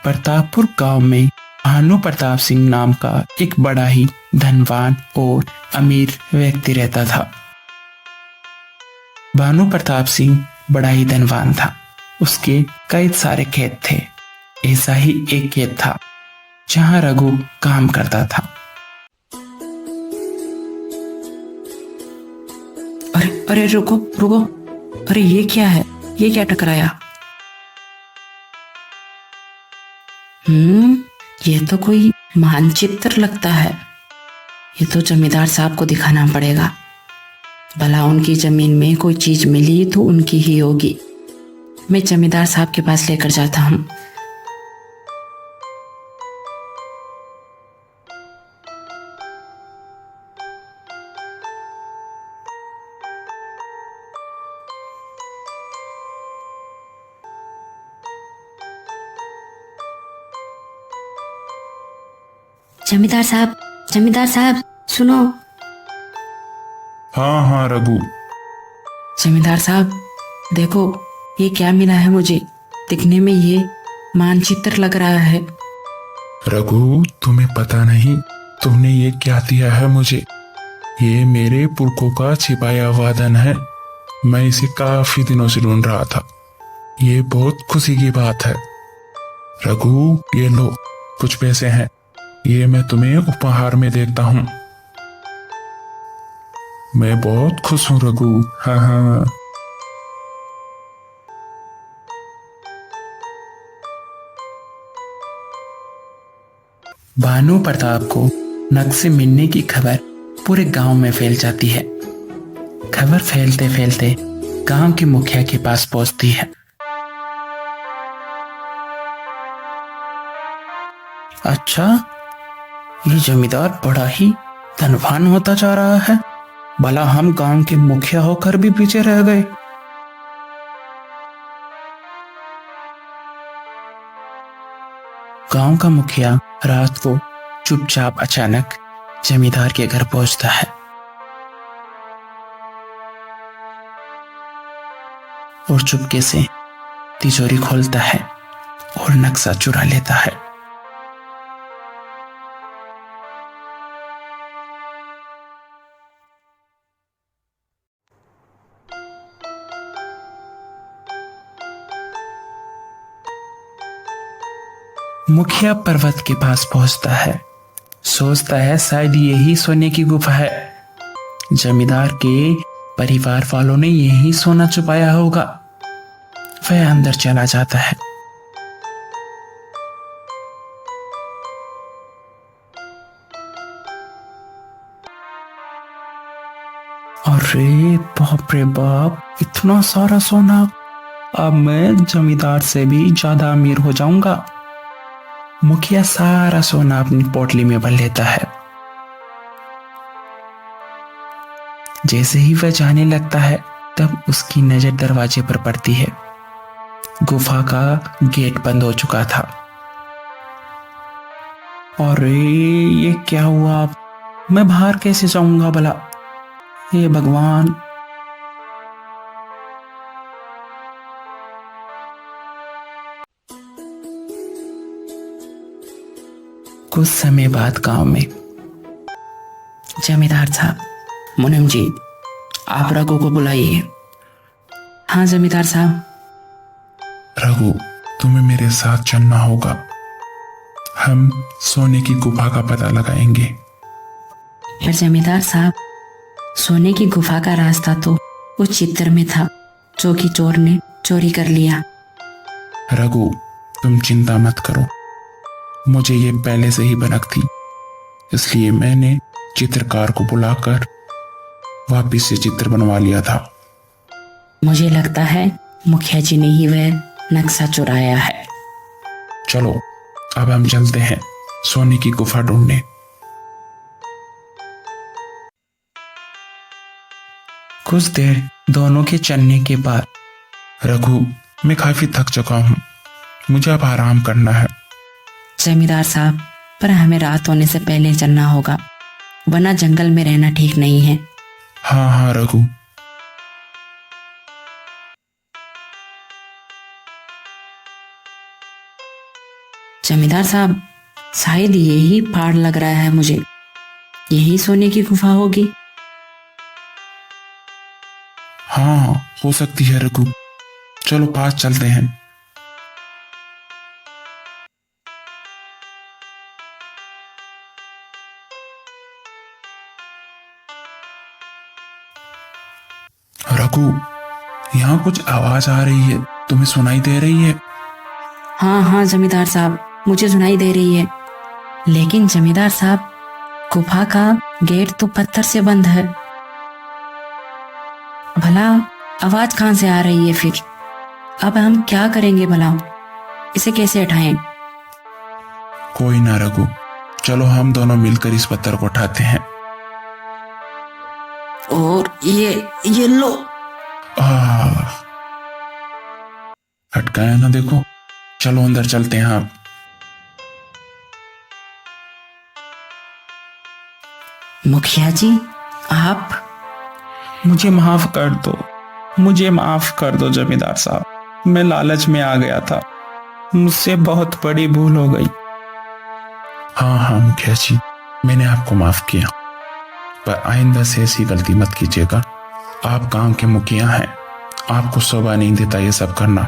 प्रतापपुर गांव में भानु प्रताप सिंह नाम का एक बड़ा ही धनवान और अमीर व्यक्ति रहता था। भानु प्रताप सिंह बड़ा ही धनवान था। उसके कई सारे खेत थे। ऐसा ही एक खेत था जहां रघु काम करता था। अरे अरे रुको रुको, अरे ये क्या है? ये क्या टकराया? ये तो कोई मानचित्र लगता है। ये तो जमींदार साहब को दिखाना पड़ेगा। भला उनकी जमीन में कोई चीज मिली तो उनकी ही होगी। मैं जमींदार साहब के पास लेकर जाता हूँ। जमींदार साहब सुनो। हाँ हाँ रघु। जमींदार साहब देखो, ये क्या मिला है मुझे। दिखने में ये मानचित्र लग रहा है। रघु, तुम्हें पता नहीं तुमने ये क्या दिया है मुझे? ये मेरे पुरखों का छिपाया हुआ धन है। मैं इसे काफी दिनों से ढूंढ रहा था। ये बहुत खुशी की बात है। रघु, ये लो, कुछ पैसे हैं। ये मैं तुम्हें उपहार में देता हूँ। मैं बहुत खुश हूँ रघु। हाँ हाँ। भानु प्रताप को नग से मिलने की खबर पूरे गांव में फैल जाती है। खबर फैलते फैलते गांव के मुखिया के पास पहुंचती है। अच्छा, ये जमींदार बड़ा ही धनवान होता जा रहा है। भला हम गांव के मुखिया होकर भी पीछे रह गए। गांव का मुखिया रात को चुपचाप अचानक जमींदार के घर पहुंचता है और चुपके से तिजोरी खोलता है और नक्शा चुरा लेता है। मुखिया पर्वत के पास पहुंचता है। सोचता है शायद यही सोने की गुफा है। जमींदार के परिवार वालों ने यही सोना छुपाया होगा। वह अंदर चला जाता है। अरे बाप रे बाप, इतना सारा सोना! अब मैं जमींदार से भी ज्यादा अमीर हो जाऊंगा। मुखिया सारा सोना अपनी पोटली में भर लेता है। जैसे ही वह जाने लगता है तब उसकी नजर दरवाजे पर पड़ती है। गुफा का गेट बंद हो चुका था। अरे ये क्या हुआ? मैं बाहर कैसे जाऊंगा भला? हे भगवान! कुछ समय बाद गांव में। जमींदार साहब, मुनीम जी, आप रघु को बुलाइए। हाँ जमींदार साहब। रघु, तुम्हें मेरे साथ चलना होगा। हम सोने की गुफा का पता लगाएंगे। पर जमींदार साहब, सोने की गुफा का रास्ता तो उस चित्र में था जो कि चोर ने चोरी कर लिया। रघु, तुम चिंता मत करो। मुझे ये पहले से ही भनक थी, इसलिए मैंने चित्रकार को बुलाकर वापिस से चित्र बनवा लिया था। मुझे लगता है मुखिया जी ने ही वह नक्शा चुराया है। चलो अब हम चलते हैं सोने की गुफा ढूंढने। कुछ देर दोनों के चलने के बाद, रघु, मैं काफी थक चुका हूँ। मुझे अब आराम करना है। जमींदार साहब, पर हमें रात होने से पहले चलना होगा, वरना जंगल में रहना ठीक नहीं है। हाँ हाँ रघु। जमींदार साहब, शायद यही पहाड़ लग रहा है मुझे। यही सोने की गुफा होगी। हाँ, हो सकती है रघु। चलो पास चलते हैं। रघु, यहाँ कुछ आवाज आ रही है, तुम्हें सुनाई दे रही है? हाँ हाँ जमींदार साहब, मुझे सुनाई दे रही है। लेकिन जमींदार साहब, गुफा का गेट तो पत्थर से बंद है। भला आवाज कहाँ से आ रही है फिर? अब हम क्या करेंगे भला? इसे कैसे हटाएं? कोई ना रघु, चलो हम दोनों मिलकर इस पत्थर को उठाते हैं। और ये लो। हट गया ना, देखो। चलो अंदर चलते हैं आप। मुखिया जी, आप? मुझे माफ कर दो, मुझे माफ कर दो जमींदार साहब। मैं लालच में आ गया था, मुझसे बहुत बड़ी भूल हो गई। हाँ हाँ मुखिया जी, मैंने आपको माफ किया, पर आइंदा से ऐसी गलती मत कीजिएगा। आप गांव के मुखिया हैं, आपको शोभा नहीं देता ये सब करना।